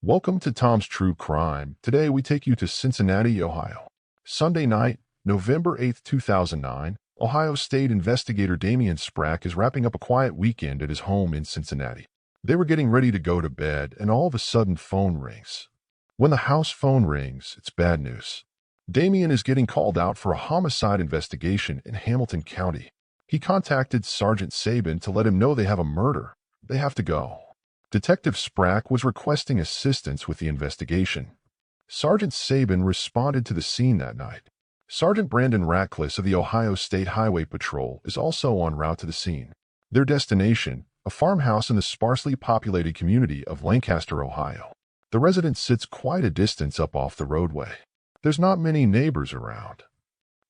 Welcome to Tom's True Crime. Today we take you to Cincinnati, Ohio. Sunday night, November 8th, 2009, Ohio State investigator Damian Sprack is wrapping up a quiet weekend at his home in Cincinnati. They were getting ready to go to bed, and all of a sudden phone rings. When the house phone rings, it's bad news. Damian is getting called out for a homicide investigation in Hamilton County. He contacted Sergeant Sabin to let him know they have a murder. They have to go. Detective Sprack was requesting assistance with the investigation. Sergeant Sabin responded to the scene that night. Sergeant Brandon Ratcliffe of the Ohio State Highway Patrol is also en route to the scene. Their destination, a farmhouse in the sparsely populated community of Lancaster, Ohio. The residence sits quite a distance up off the roadway. There's not many neighbors around.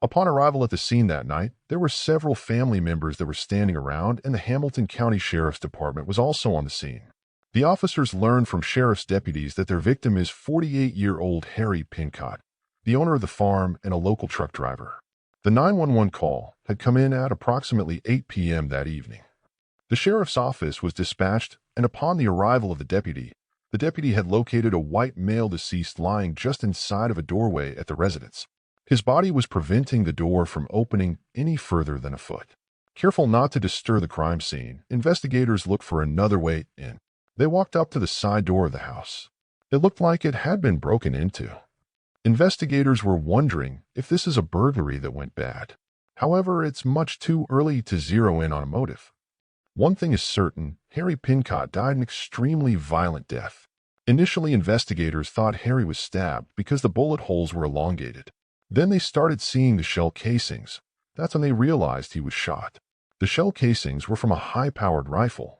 Upon arrival at the scene that night, there were several family members that were standing around, and the Hamilton County Sheriff's Department was also on the scene. The officers learned from sheriff's deputies that their victim is 48-year-old Harry Pincott, the owner of the farm and a local truck driver. The 911 call had come in at approximately 8 p.m. that evening. The sheriff's office was dispatched, and upon the arrival of the deputy had located a white male deceased lying just inside of a doorway at the residence. His body was preventing the door from opening any further than a foot. Careful not to disturb the crime scene, investigators looked for another way in. They walked up to the side door of the house. It looked like it had been broken into. Investigators were wondering if this is a burglary that went bad. However, it's much too early to zero in on a motive. One thing is certain, Harry Pincott died an extremely violent death. Initially, investigators thought Harry was stabbed because the bullet holes were elongated. Then they started seeing the shell casings. That's when they realized he was shot. The shell casings were from a high-powered rifle.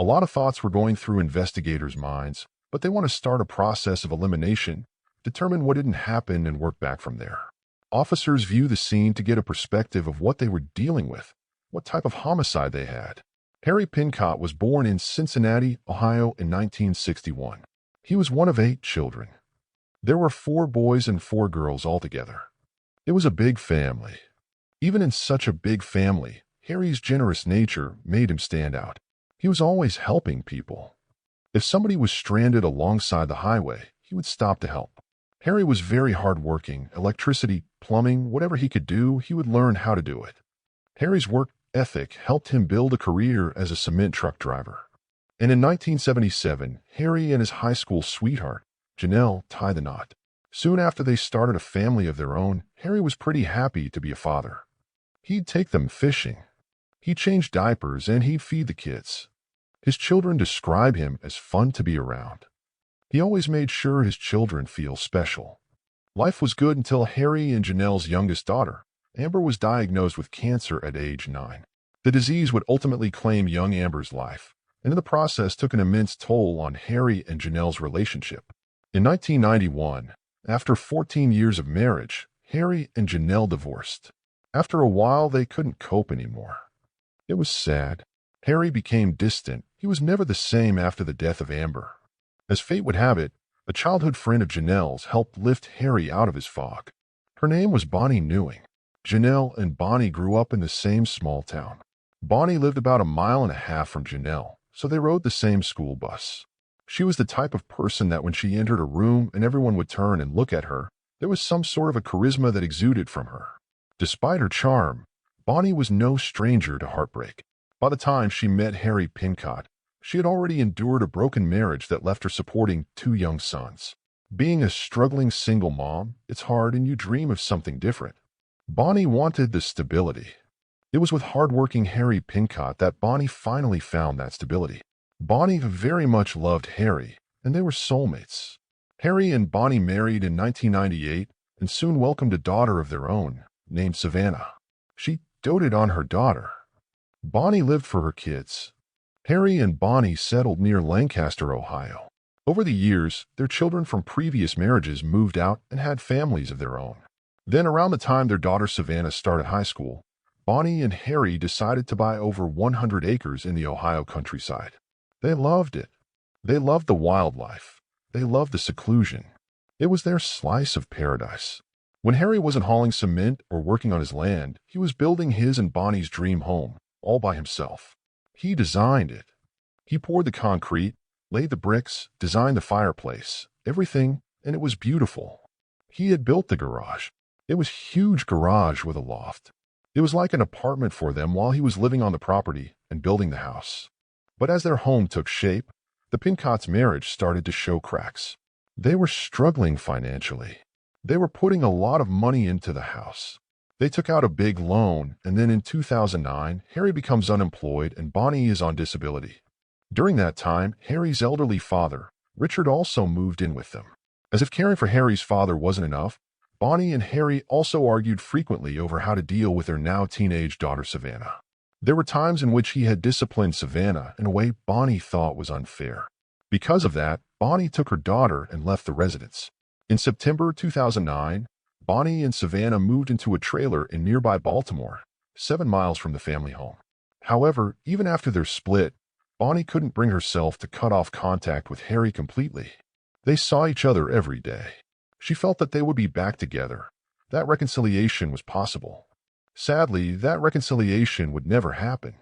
A lot of thoughts were going through investigators' minds, but they want to start a process of elimination, determine what didn't happen, and work back from there. Officers view the scene to get a perspective of what they were dealing with, what type of homicide they had. Harry Pincott was born in Cincinnati, Ohio in 1961. He was one of 8 children. There were 4 boys and 4 girls altogether. It was a big family. Even in such a big family, Harry's generous nature made him stand out. He was always helping people. If somebody was stranded alongside the highway, he would stop to help. Harry was very hardworking. Electricity, plumbing, whatever he could do, he would learn how to do it. Harry's work ethic helped him build a career as a cement truck driver. And in 1977, Harry and his high school sweetheart, Janelle, tied the knot. Soon after they started a family of their own, Harry was pretty happy to be a father. He'd take them fishing. He'd change diapers and he'd feed the kids. His children describe him as fun to be around. He always made sure his children feel special. Life was good until Harry and Janelle's youngest daughter, Amber, was diagnosed with cancer at age 9. The disease would ultimately claim young Amber's life, and in the process took an immense toll on Harry and Janelle's relationship. In 1991, after 14 years of marriage, Harry and Janelle divorced. After a while, they couldn't cope anymore. It was sad. Harry became distant. He was never the same after the death of Amber. As fate would have it, a childhood friend of Janelle's helped lift Harry out of his fog. Her name was Bonnie Newing. Janelle and Bonnie grew up in the same small town. Bonnie lived about 1.5 miles from Janelle, so they rode the same school bus. She was the type of person that when she entered a room and everyone would turn and look at her, there was some sort of a charisma that exuded from her. Despite her charm, Bonnie was no stranger to heartbreak. By the time she met Harry Pincott, she had already endured a broken marriage that left her supporting 2 young sons. Being a struggling single mom, it's hard and you dream of something different. Bonnie wanted the stability. It was with hardworking Harry Pincott that Bonnie finally found that stability. Bonnie very much loved Harry, and they were soulmates. Harry and Bonnie married in 1998 and soon welcomed a daughter of their own, named Savannah. She doted on her daughter. Bonnie lived for her kids. Harry and Bonnie settled near Lancaster, Ohio. Over the years, their children from previous marriages moved out and had families of their own. Then around the time their daughter Savannah started high school, Bonnie and Harry decided to buy over 100 acres in the Ohio countryside. They loved it. They loved the wildlife. They loved the seclusion. It was their slice of paradise. When Harry wasn't hauling cement or working on his land, he was building his and Bonnie's dream home, all by himself. He designed it. He poured the concrete, laid the bricks, designed the fireplace, everything, and it was beautiful. He had built the garage. It was a huge garage with a loft. It was like an apartment for them while he was living on the property and building the house. But as their home took shape, the Pincott's marriage started to show cracks. They were struggling financially. They were putting a lot of money into the house. They took out a big loan, and then in 2009, Harry becomes unemployed and Bonnie is on disability. During that time, Harry's elderly father, Richard, also moved in with them. As if caring for Harry's father wasn't enough, Bonnie and Harry also argued frequently over how to deal with their now teenage daughter Savannah. There were times in which he had disciplined Savannah in a way Bonnie thought was unfair. Because of that, Bonnie took her daughter and left the residence. In September 2009, Bonnie and Savannah moved into a trailer in nearby Baltimore, 7 miles from the family home. However, even after their split, Bonnie couldn't bring herself to cut off contact with Harry completely. They saw each other every day. She felt that they would be back together. That reconciliation was possible. Sadly, that reconciliation would never happen.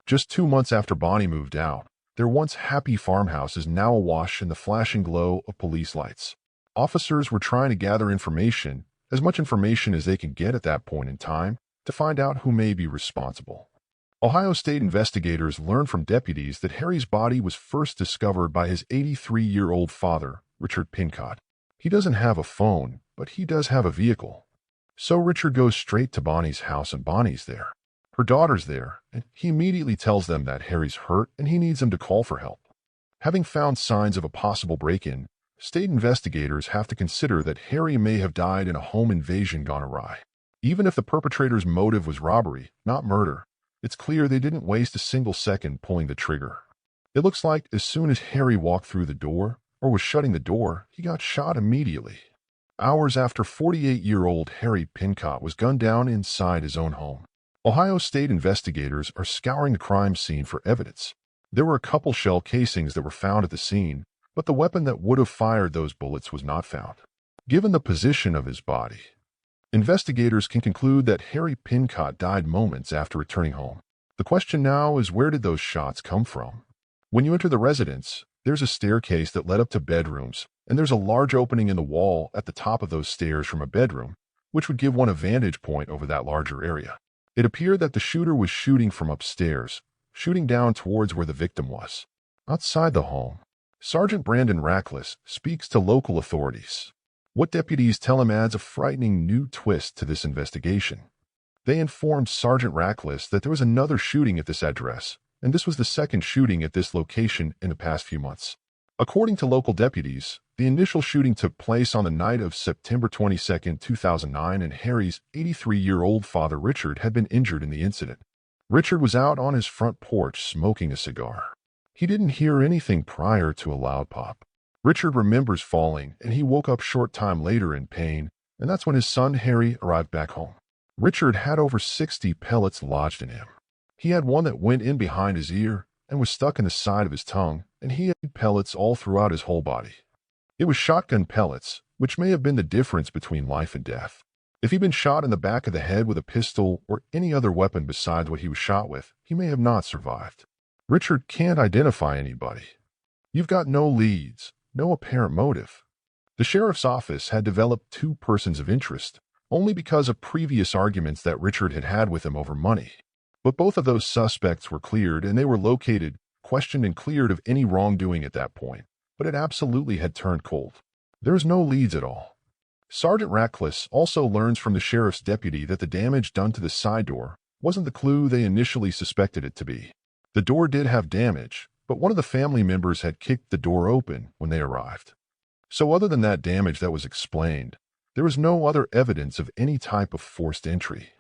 Just 2 months after Bonnie moved out, their once happy farmhouse is now awash in the flashing glow of police lights. Officers were trying to gather information, as much information as they can get at that point in time, to find out who may be responsible. Ohio State investigators learned from deputies that Harry's body was first discovered by his 83-year-old father, Richard Pincott. He doesn't have a phone, but he does have a vehicle. So Richard goes straight to Bonnie's house and Bonnie's there. Her daughter's there, and he immediately tells them that Harry's hurt and he needs them to call for help. Having found signs of a possible break-in, state investigators have to consider that Harry may have died in a home invasion gone awry. Even if the perpetrator's motive was robbery, not murder, it's clear they didn't waste a single second pulling the trigger. It looks like as soon as Harry walked through the door, or was shutting the door, he got shot immediately. Hours after 48-year-old Harry Pincott was gunned down inside his own home. Ohio State investigators are scouring the crime scene for evidence. There were a couple shell casings that were found at the scene, but the weapon that would have fired those bullets was not found. Given the position of his body, investigators can conclude that Harry Pincott died moments after returning home. The question now is, where did those shots come from? When you enter the residence, there's a staircase that led up to bedrooms, and there's a large opening in the wall at the top of those stairs from a bedroom, which would give one a vantage point over that larger area. It appeared that the shooter was shooting from upstairs, shooting down towards where the victim was. Outside the home, Sergeant Brandon Rackless speaks to local authorities. What deputies tell him adds a frightening new twist to this investigation. They informed Sergeant Rackless that there was another shooting at this address, and this was the second shooting at this location in the past few months. According to local deputies, the initial shooting took place on the night of September 22, 2009, and Harry's 83-year-old father Richard had been injured in the incident. Richard was out on his front porch smoking a cigar. He didn't hear anything prior to a loud pop. Richard remembers falling, and he woke up short time later in pain, and that's when his son Harry arrived back home. Richard had over 60 pellets lodged in him. He had one that went in behind his ear and was stuck in the side of his tongue, and he had pellets all throughout his whole body. It was shotgun pellets, which may have been the difference between life and death. If he'd been shot in the back of the head with a pistol or any other weapon besides what he was shot with, he may have not survived. Richard can't identify anybody. You've got no leads, no apparent motive. The sheriff's office had developed 2 persons of interest, only because of previous arguments that Richard had had with him over money. But both of those suspects were cleared, and they were located, questioned, and cleared of any wrongdoing at that point, but it absolutely had turned cold. There was no leads at all. Sergeant Rackless also learns from the sheriff's deputy that the damage done to the side door wasn't the clue they initially suspected it to be. The door did have damage, but one of the family members had kicked the door open when they arrived. So other than that damage that was explained, there was no other evidence of any type of forced entry.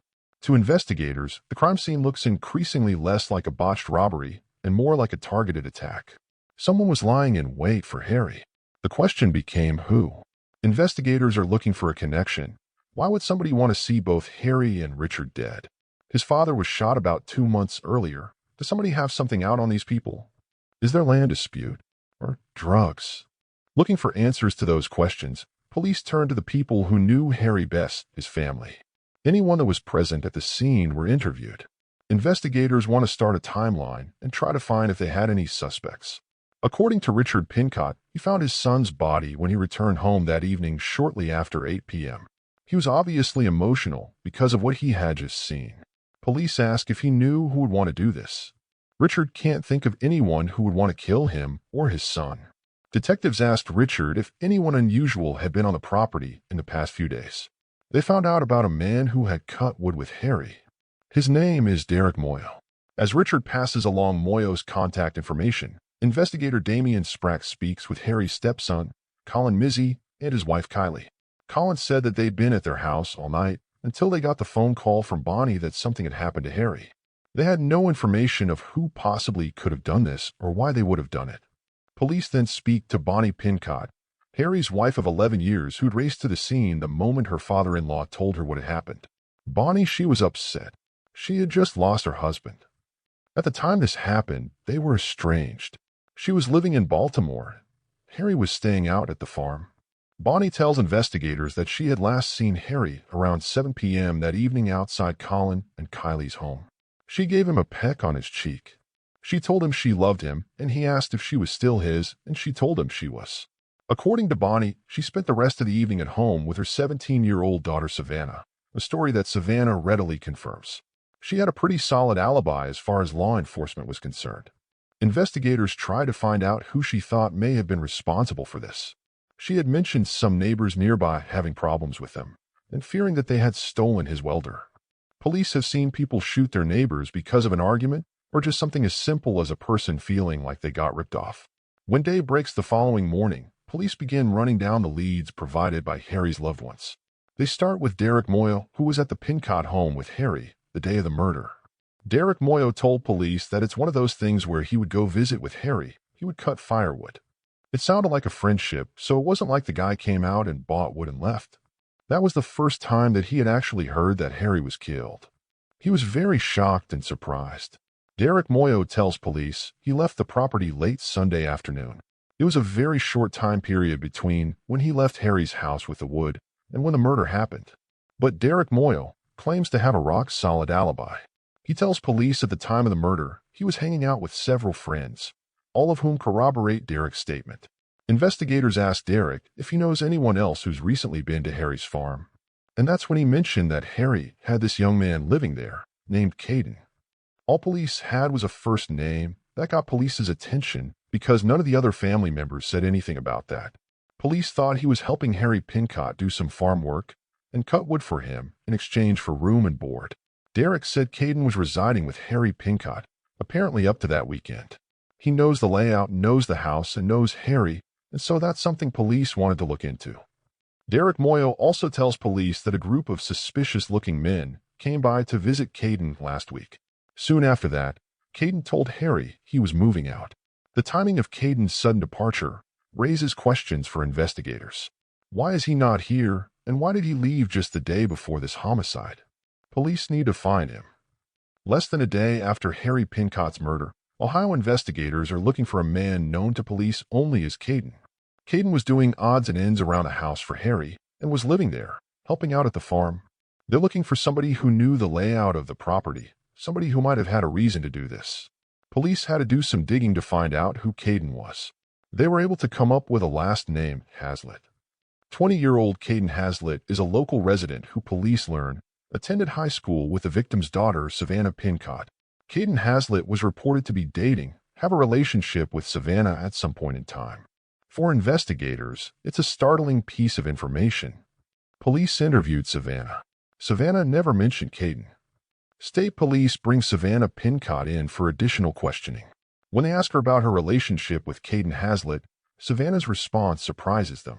To investigators, the crime scene looks increasingly less like a botched robbery and more like a targeted attack. Someone was lying in wait for Harry. The question became who. Investigators are looking for a connection. Why would somebody want to see both Harry and Richard dead? His father was shot about 2 months earlier. Does somebody have something out on these people? Is there land dispute? Or drugs? Looking for answers to those questions, police turned to the people who knew Harry best, his family. Anyone that was present at the scene were interviewed. Investigators want to start a timeline and try to find if they had any suspects. According to Richard Pincott, he found his son's body when he returned home that evening shortly after 8 p.m. He was obviously emotional because of what he had just seen. Police asked if he knew who would want to do this. Richard can't think of anyone who would want to kill him or his son. Detectives asked Richard if anyone unusual had been on the property in the past few days. They found out about a man who had cut wood with Harry. His name is Derek Moyo. As Richard passes along Moyo's contact information, investigator Damien Sprack speaks with Harry's stepson, Colin Mizzi, and his wife Kylie. Colin said that they'd been at their house all night until they got the phone call from Bonnie that something had happened to Harry. They had no information of who possibly could have done this or why they would have done it. Police then speak to Bonnie Pincott, Harry's wife of 11 years who'd raced to the scene the moment her father-in-law told her what had happened. Bonnie, she was upset. She had just lost her husband. At the time this happened, they were estranged. She was living in Baltimore. Harry was staying out at the farm. Bonnie tells investigators that she had last seen Harry around 7 p.m. that evening outside Colin and Kylie's home. She gave him a peck on his cheek. She told him she loved him, and he asked if she was still his, and she told him she was. According to Bonnie, she spent the rest of the evening at home with her 17-year-old daughter Savannah, a story that Savannah readily confirms. She had a pretty solid alibi as far as law enforcement was concerned. Investigators tried to find out who she thought may have been responsible for this. She had mentioned some neighbors nearby having problems with them, and fearing that they had stolen his welder. Police have seen people shoot their neighbors because of an argument or just something as simple as a person feeling like they got ripped off. When day breaks the following morning, police begin running down the leads provided by Harry's loved ones. They start with Derek Moyo, who was at the Pincott home with Harry the day of the murder. Derek Moyo told police that it's one of those things where he would go visit with Harry. He would cut firewood. It sounded like a friendship, so it wasn't like the guy came out and bought wood and left. That was the first time that he had actually heard that Harry was killed. He was very shocked and surprised. Derek Moyo tells police he left the property late Sunday afternoon. It was a very short time period between when he left Harry's house with the wood and when the murder happened. But Derek Moyo claims to have a rock-solid alibi. He tells police at the time of the murder he was hanging out with several friends, all of whom corroborate Derek's statement. Investigators ask Derek if he knows anyone else who's recently been to Harry's farm, and that's when he mentioned that Harry had this young man living there, named Cayden. All police had was a first name. That got police's attention because none of the other family members said anything about that. Police thought he was helping Harry Pincott do some farm work and cut wood for him in exchange for room and board. Derek said Cayden was residing with Harry Pincott, apparently up to that weekend. He knows the layout, knows the house, and knows Harry, and so that's something police wanted to look into. Derek Moyo also tells police that a group of suspicious-looking men came by to visit Cayden last week. Soon after that, Cayden told Harry he was moving out. The timing of Cayden's sudden departure raises questions for investigators. Why is he not here, and why did he leave just the day before this homicide? Police need to find him. Less than a day after Harry Pincott's murder, Ohio investigators are looking for a man known to police only as Cayden. Cayden was doing odds and ends around a house for Harry and was living there, helping out at the farm. They're looking for somebody who knew the layout of the property, somebody who might have had a reason to do this. Police had to do some digging to find out who Cayden was. They were able to come up with a last name, Hazlett. 20-year-old Cayden Hazlett is a local resident who police learn attended high school with the victim's daughter, Savannah Pinncott. Cayden Hazlett was reported to be dating, have a relationship with Savannah at some point in time. For investigators, it's a startling piece of information. Police interviewed Savannah. Savannah never mentioned Cayden. State police bring Savannah Pinncott in for additional questioning. When they ask her about her relationship with Cayden Hazlett, Savannah's response surprises them.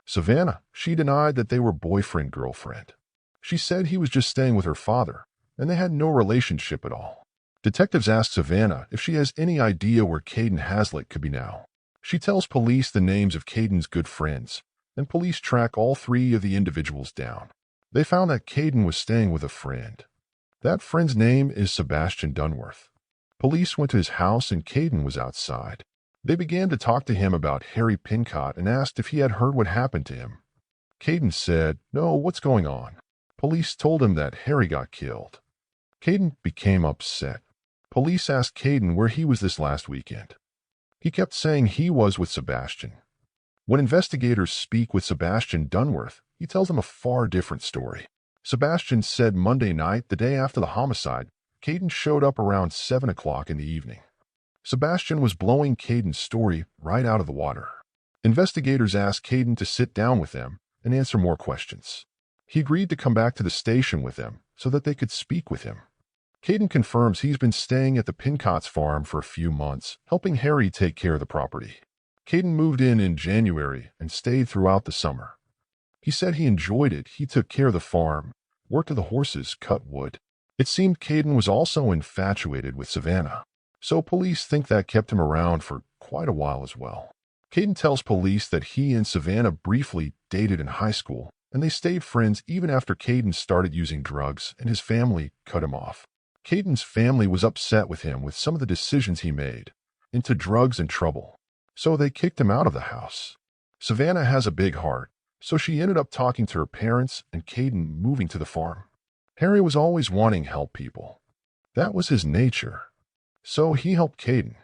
Savannah, she denied that they were boyfriend-girlfriend. She said he was just staying with her father, and they had no relationship at all. Detectives ask Savannah if she has any idea where Cayden Hazlett could be now. She tells police the names of Cayden's good friends, and police track all three of the individuals down. They found that Cayden was staying with a friend. That friend's name is Sebastian Dunworth. Police went to his house and Cayden was outside. They began to talk to him about Harry Pincott and asked if he had heard what happened to him. Cayden said, "No, what's going on?" Police told him that Harry got killed. Cayden became upset. Police asked Cayden where he was this last weekend. He kept saying he was with Sebastian. When investigators speak with Sebastian Dunworth, he tells them a far different story. Sebastian said Monday night, the day after the homicide, Cayden showed up around 7 o'clock in the evening. Sebastian was blowing Cayden's story right out of the water. Investigators asked Cayden to sit down with them and answer more questions. He agreed to come back to the station with them so that they could speak with him. Cayden confirms he's been staying at the Pincott's farm for a few months, helping Harry take care of the property. Cayden moved in January and stayed throughout the summer. He said he enjoyed it. He took care of the farm, worked with the horses, cut wood. It seemed Cayden was also infatuated with Savannah, so police think that kept him around for quite a while as well. Cayden tells police that he and Savannah briefly dated in high school, and they stayed friends even after Cayden started using drugs and his family cut him off. Cayden's family was upset with him with some of the decisions he made, into drugs and trouble, so they kicked him out of the house. Savannah has a big heart, so she ended up talking to her parents and Cayden moving to the farm. Harry was always wanting to help people. That was his nature. So he helped Cayden.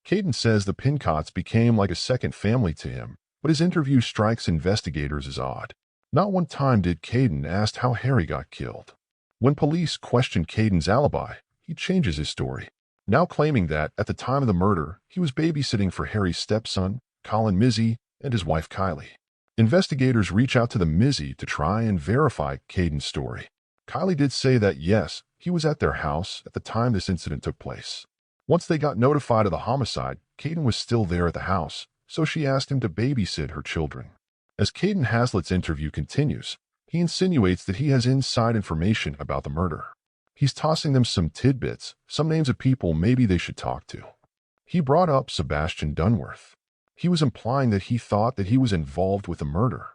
Cayden says the Pincotts became like a second family to him, but his interview strikes investigators as odd. Not one time did Cayden ask how Harry got killed. When police questioned Cayden's alibi, he changes his story, now claiming that at the time of the murder, he was babysitting for Harry's stepson, Colin Mizzi, and his wife Kylie. Investigators reach out to the Mizzi to try and verify Cayden's story. Kylie did say that yes, he was at their house at the time this incident took place. Once they got notified of the homicide, Cayden was still there at the house, so she asked him to babysit her children. As Cayden Hazlett's interview continues, he insinuates that he has inside information about the murder. He's tossing them some tidbits, some names of people maybe they should talk to. He brought up Sebastian Dunworth. He was implying that he thought that he was involved with the murder.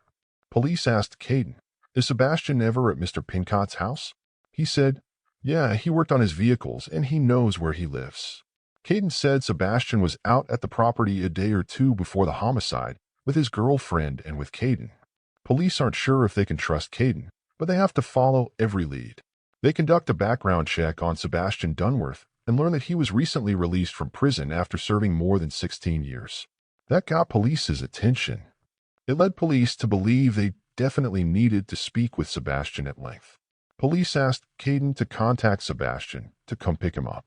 Police asked Cayden, "Is Sebastian ever at Mr. Pincott's house?" He said, "Yeah, he worked on his vehicles and he knows where he lives." Cayden said Sebastian was out at the property a day or two before the homicide with his girlfriend and with Cayden. Police aren't sure if they can trust Cayden, but they have to follow every lead. They conduct a background check on Sebastian Dunworth and learn that he was recently released from prison after serving more than 16 years. That got police's attention. It led police to believe they definitely needed to speak with Sebastian at length. Police asked Cayden to contact Sebastian to come pick him up.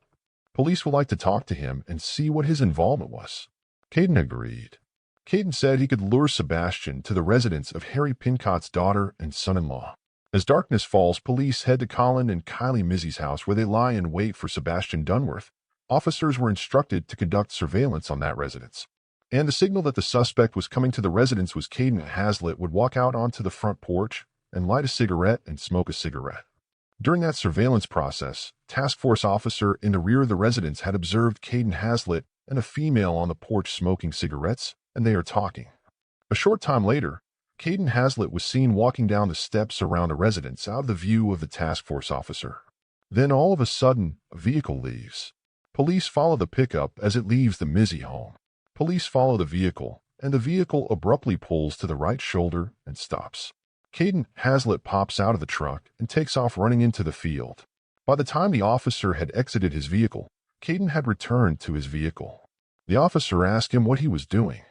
Police would like to talk to him and see what his involvement was. Cayden agreed. Cayden said he could lure Sebastian to the residence of Harry Pincott's daughter and son-in-law. As darkness falls, police head to Colin and Kylie Mizzi's house where they lie in wait for Sebastian Dunworth. Officers were instructed to conduct surveillance on that residence. And the signal that the suspect was coming to the residence was Cayden Hazlett would walk out onto the front porch and light a cigarette and smoke a cigarette. During that surveillance process, task force officer in the rear of the residence had observed Cayden Hazlett and a female on the porch smoking cigarettes, and they are talking. A short time later, Cayden Hazlett was seen walking down the steps around the residence out of the view of the task force officer. Then all of a sudden, a vehicle leaves. Police follow the pickup as it leaves the Mizzi home. Police follow the vehicle, and the vehicle abruptly pulls to the right shoulder and stops. Cayden Hazlett pops out of the truck and takes off running into the field. By the time the officer had exited his vehicle, Cayden had returned to his vehicle. The officer asked him what he was doing.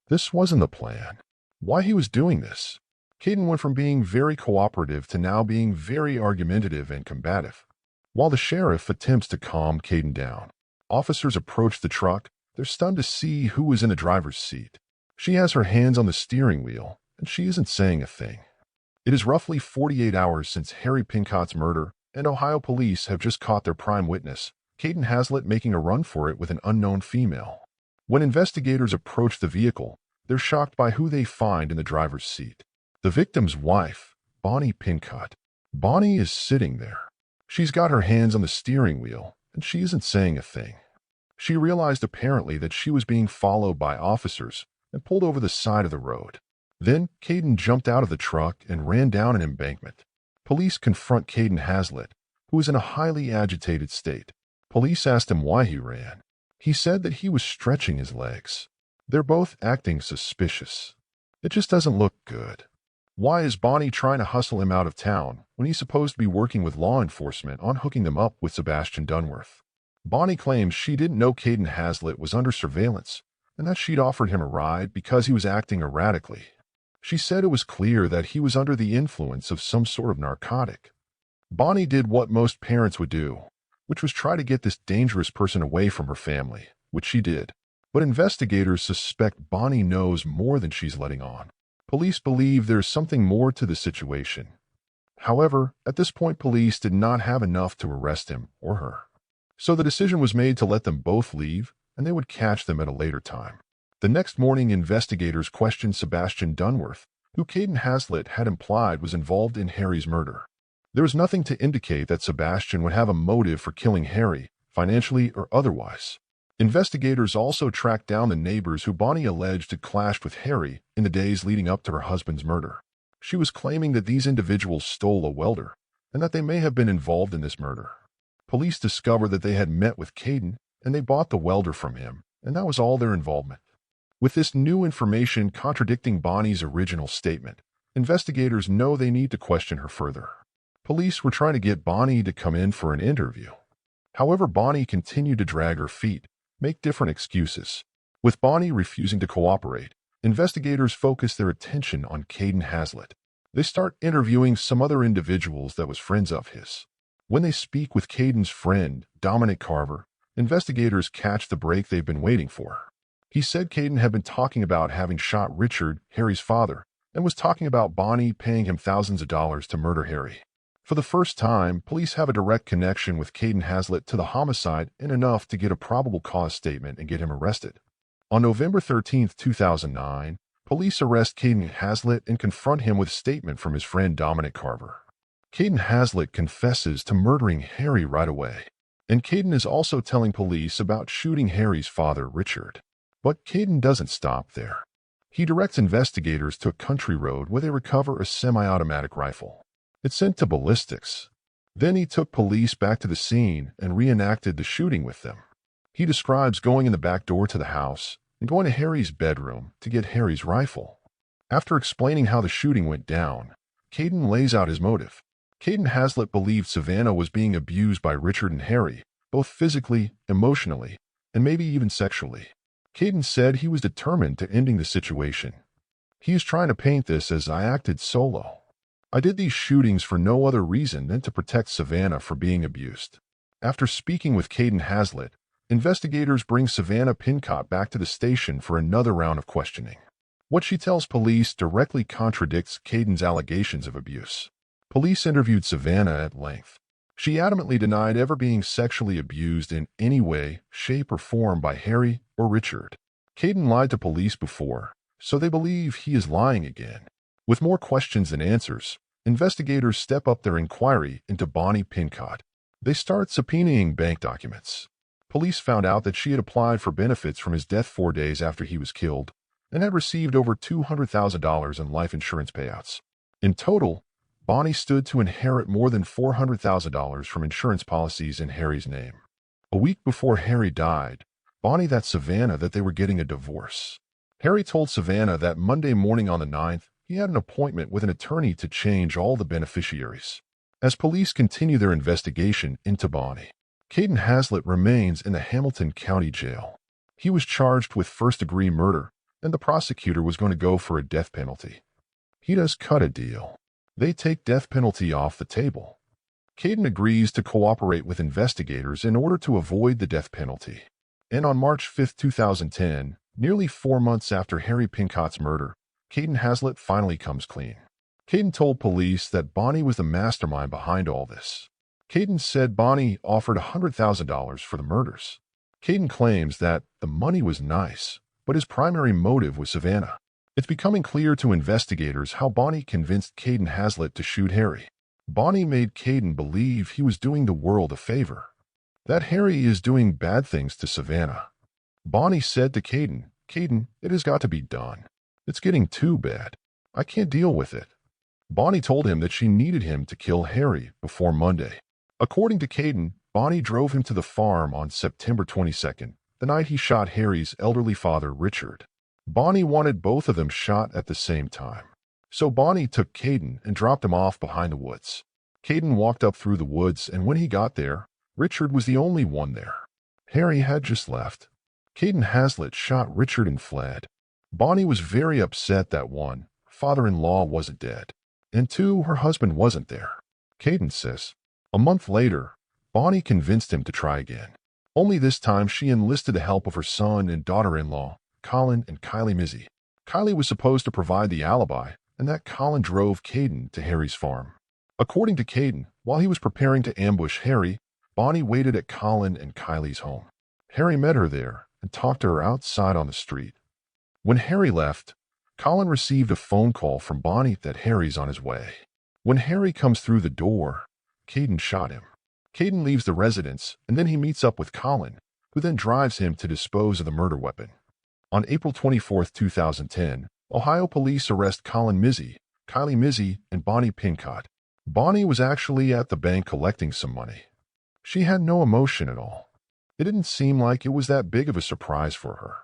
This wasn't the plan. Why he was doing this? Cayden went from being very cooperative to now being very argumentative and combative. While the sheriff attempts to calm Cayden down, officers approach the truck. They're stunned to see who was in the driver's seat. She has her hands on the steering wheel, and she isn't saying a thing. It is roughly 48 hours since Harry Pincott's murder, and Ohio police have just caught their prime witness, Cayden Hazlett, making a run for it with an unknown female. When investigators approach the vehicle, they're shocked by who they find in the driver's seat. The victim's wife, Bonnie Pincott. Bonnie is sitting there. She's got her hands on the steering wheel, and she isn't saying a thing. She realized apparently that she was being followed by officers and pulled over the side of the road. Then Cayden jumped out of the truck and ran down an embankment. Police confront Cayden Hazlett, who was in a highly agitated state. Police asked him why he ran. He said that he was stretching his legs. They're both acting suspicious. It just doesn't look good. Why is Bonnie trying to hustle him out of town when he's supposed to be working with law enforcement on hooking them up with Sebastian Dunworth? Bonnie claims she didn't know Cayden Hazlett was under surveillance, and that she'd offered him a ride because he was acting erratically. She said it was clear that he was under the influence of some sort of narcotic. Bonnie did what most parents would do, which was try to get this dangerous person away from her family, which she did. But investigators suspect Bonnie knows more than she's letting on. Police believe there's something more to the situation. However, at this point, police did not have enough to arrest him or her. So the decision was made to let them both leave, and they would catch them at a later time. The next morning, investigators questioned Sebastian Dunworth, who Cayden Hazlett had implied was involved in Harry's murder. There was nothing to indicate that Sebastian would have a motive for killing Harry, financially or otherwise. Investigators also tracked down the neighbors who Bonnie alleged had clashed with Harry in the days leading up to her husband's murder. She was claiming that these individuals stole a welder, and that they may have been involved in this murder. Police discovered that they had met with Cayden, and they bought the welder from him, and that was all their involvement. With this new information contradicting Bonnie's original statement, investigators know they need to question her further. Police were trying to get Bonnie to come in for an interview. However, Bonnie continued to drag her feet, make different excuses. With Bonnie refusing to cooperate, investigators focus their attention on Cayden Hazlett. They start interviewing some other individuals that was friends of his. When they speak with Cayden's friend, Dominic Carver, investigators catch the break they've been waiting for. He said Cayden had been talking about having shot Richard, Harry's father, and was talking about Bonnie paying him thousands of dollars to murder Harry. For the first time, police have a direct connection with Cayden Hazlett to the homicide and enough to get a probable cause statement and get him arrested. On November 13, 2009, police arrest Cayden Hazlett and confront him with a statement from his friend Dominic Carver. Cayden Hazlett confesses to murdering Harry right away, and Cayden is also telling police about shooting Harry's father, Richard. But Cayden doesn't stop there. He directs investigators to a country road where they recover a semi-automatic rifle. It's sent to ballistics. Then he took police back to the scene and reenacted the shooting with them. He describes going in the back door to the house and going to Harry's bedroom to get Harry's rifle. After explaining how the shooting went down, Cayden lays out his motive. Cayden Hazlett believed Savannah was being abused by Richard and Harry, both physically, emotionally, and maybe even sexually. Cayden said he was determined to ending the situation. He is trying to paint this as I acted solo. I did these shootings for no other reason than to protect Savannah from being abused. After speaking with Cayden Hazlett, investigators bring Savannah Pinncott back to the station for another round of questioning. What she tells police directly contradicts Cayden's allegations of abuse. Police interviewed Savannah at length. She adamantly denied ever being sexually abused in any way, shape, or form by Harry or Richard. Cayden lied to police before, so they believe he is lying again. With more questions than answers, investigators step up their inquiry into Bonnie Pincott. They start subpoenaing bank documents. Police found out that she had applied for benefits from his death 4 days after he was killed and had received over $200,000 in life insurance payouts. In total, Bonnie stood to inherit more than $400,000 from insurance policies in Harry's name. A week before Harry died, Bonnie told Savannah that they were getting a divorce. Harry told Savannah that Monday morning on the 9th, he had an appointment with an attorney to change all the beneficiaries. As police continue their investigation into Bonnie, Cayden Hazlett remains in the Hamilton County Jail. He was charged with first-degree murder, and the prosecutor was going to go for a death penalty. He does cut a deal. They take death penalty off the table. Cayden agrees to cooperate with investigators in order to avoid the death penalty. And on March 5, 2010, nearly 4 months after Harry Pincott's murder, Cayden Hazlett finally comes clean. Cayden told police that Bonnie was the mastermind behind all this. Cayden said Bonnie offered $100,000 for the murders. Cayden claims that the money was nice, but his primary motive was Savannah. It's becoming clear to investigators how Bonnie convinced Cayden Hazlett to shoot Harry. Bonnie made Cayden believe he was doing the world a favor, that Harry is doing bad things to Savannah. Bonnie said to Cayden, "Cayden, it has got to be done. It's getting too bad. I can't deal with it." Bonnie told him that she needed him to kill Harry before Monday. According to Cayden, Bonnie drove him to the farm on September 22nd, the night he shot Harry's elderly father, Richard. Bonnie wanted both of them shot at the same time. So Bonnie took Cayden and dropped him off behind the woods. Cayden walked up through the woods, and when he got there, Richard was the only one there. Harry had just left. Cayden Hazlett shot Richard and fled. Bonnie was very upset that one, father-in-law wasn't dead, and two, her husband wasn't there. Cayden says, a month later, Bonnie convinced him to try again. Only this time she enlisted the help of her son and daughter-in-law, Colin and Kylie Mizzi. Kylie was supposed to provide the alibi, and that Colin drove Cayden to Harry's farm. According to Cayden, while he was preparing to ambush Harry, Bonnie waited at Colin and Kylie's home. Harry met her there and talked to her outside on the street. When Harry left, Colin received a phone call from Bonnie that Harry's on his way. When Harry comes through the door, Cayden shot him. Cayden leaves the residence, and then he meets up with Colin, who then drives him to dispose of the murder weapon. On April 24, 2010, Ohio police arrest Colin Mizzi, Kylie Mizzi, and Bonnie Pincott. Bonnie was actually at the bank collecting some money. She had no emotion at all. It didn't seem like it was that big of a surprise for her.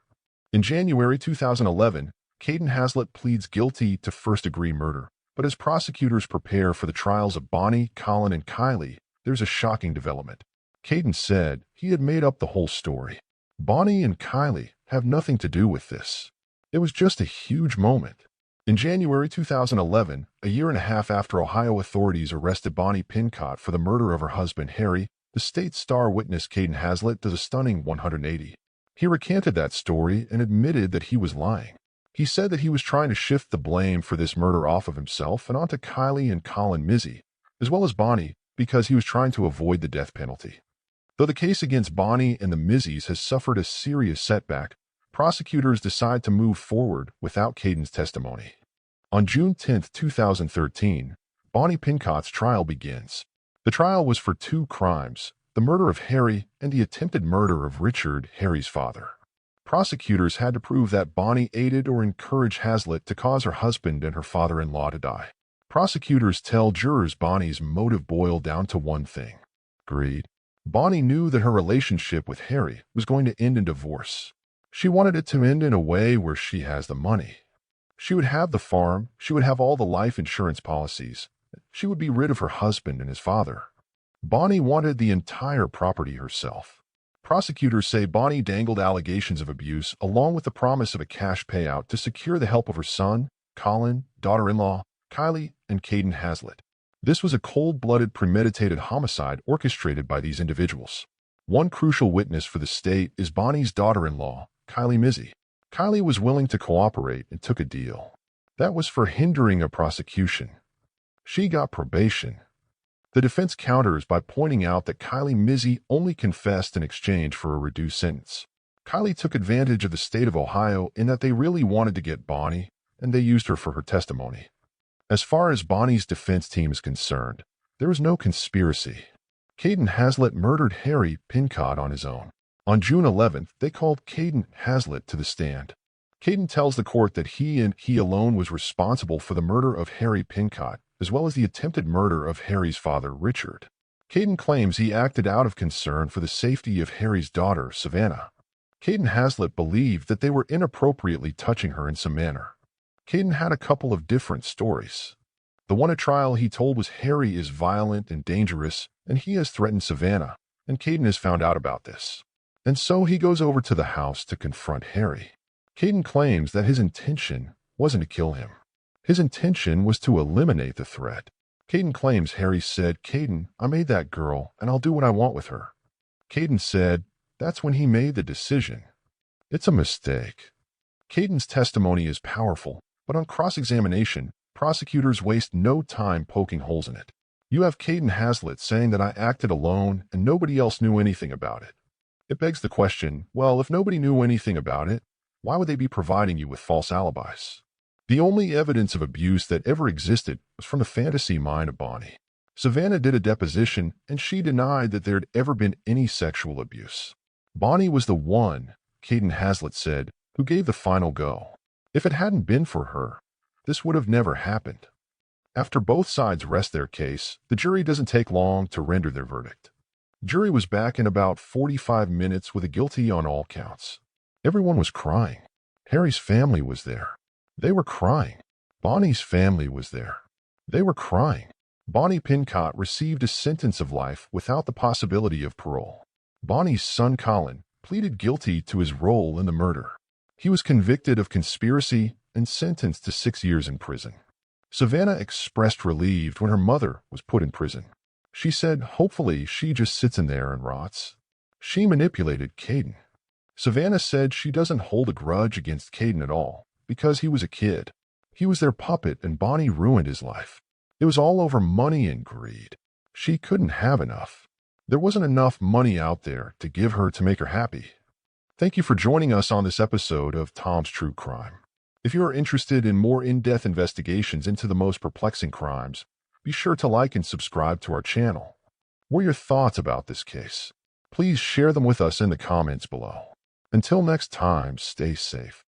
In January 2011, Cayden Hazlett pleads guilty to first-degree murder, but as prosecutors prepare for the trials of Bonnie, Colin, and Kylie, there's a shocking development. Cayden said he had made up the whole story. Bonnie and Kylie have nothing to do with this. It was just a huge moment. In January 2011, a year and a half after Ohio authorities arrested Bonnie Pincott for the murder of her husband Harry, the state's star witness Cayden Hazlett does a stunning 180. He recanted that story and admitted that he was lying. He said that he was trying to shift the blame for this murder off of himself and onto Kylie and Colin Mizzi, as well as Bonnie, because he was trying to avoid the death penalty. Though the case against Bonnie and the Mizzis has suffered a serious setback, prosecutors decide to move forward without Cayden's testimony. On June 10, 2013, Bonnie Pincott's trial begins. The trial was for two crimes, the murder of Harry and the attempted murder of Richard, Harry's father. Prosecutors had to prove that Bonnie aided or encouraged Hazlett to cause her husband and her father-in-law to die. Prosecutors tell jurors Bonnie's motive boiled down to one thing: greed. Bonnie knew that her relationship with Harry was going to end in divorce. She wanted it to end in a way where she has the money. She would have the farm, she would have all the life insurance policies, she would be rid of her husband and his father. Bonnie wanted the entire property herself. Prosecutors say Bonnie dangled allegations of abuse along with the promise of a cash payout to secure the help of her son, Colin, daughter-in-law, Kylie, and Cayden Hazlett. This was a cold-blooded, premeditated homicide orchestrated by these individuals. One crucial witness for the state is Bonnie's daughter-in-law, Kylie Mizzi. Kylie was willing to cooperate and took a deal. That was for hindering a prosecution. She got probation. The defense counters by pointing out that Kylie Mizzi only confessed in exchange for a reduced sentence. Kylie took advantage of the state of Ohio in that they really wanted to get Bonnie, and they used her for her testimony. As far as Bonnie's defense team is concerned, there was no conspiracy. Cayden Hazlett murdered Harry Pincott on his own. On June 11th, they called Cayden Hazlett to the stand. Cayden tells the court that he alone was responsible for the murder of Harry Pincott, as well as the attempted murder of Harry's father, Richard. Cayden claims he acted out of concern for the safety of Harry's daughter, Savannah. Cayden Hazlett believed that they were inappropriately touching her in some manner. Cayden had a couple of different stories. The one at trial he told was Harry is violent and dangerous, and he has threatened Savannah, and Cayden has found out about this. And so he goes over to the house to confront Harry. Cayden claims that his intention wasn't to kill him. His intention was to eliminate the threat. Cayden claims Harry said, "Cayden, I made that girl, and I'll do what I want with her." Cayden said that's when he made the decision. It's a mistake. Cayden's testimony is powerful, but on cross-examination, prosecutors waste no time poking holes in it. You have Cayden Hazlett saying that I acted alone and nobody else knew anything about it. It begs the question, well, if nobody knew anything about it, why would they be providing you with false alibis? The only evidence of abuse that ever existed was from the fantasy mind of Bonnie. Savannah did a deposition, and she denied that there had ever been any sexual abuse. Bonnie was the one, Cayden Hazlett said, who gave the final go. If it hadn't been for her, this would have never happened. After both sides rest their case, the jury doesn't take long to render their verdict. The jury was back in about 45 minutes with a guilty on all counts. Everyone was crying. Harry's family was there. They were crying. Bonnie's family was there. They were crying. Bonnie Pincott received a sentence of life without the possibility of parole. Bonnie's son Colin, pleaded guilty to his role in the murder. He was convicted of conspiracy and sentenced to 6 years in prison. Savannah expressed relief when her mother was put in prison. She said, hopefully she just sits in there and rots. She manipulated Cayden. Savannah said she doesn't hold a grudge against Cayden at all, because he was a kid. He was their puppet and Bonnie ruined his life. It was all over money and greed. She couldn't have enough. There wasn't enough money out there to give her to make her happy. Thank you for joining us on this episode of Tom's True Crime. If you are interested in more in-depth investigations into the most perplexing crimes, be sure to like and subscribe to our channel. What are your thoughts about this case? Please share them with us in the comments below. Until next time, stay safe.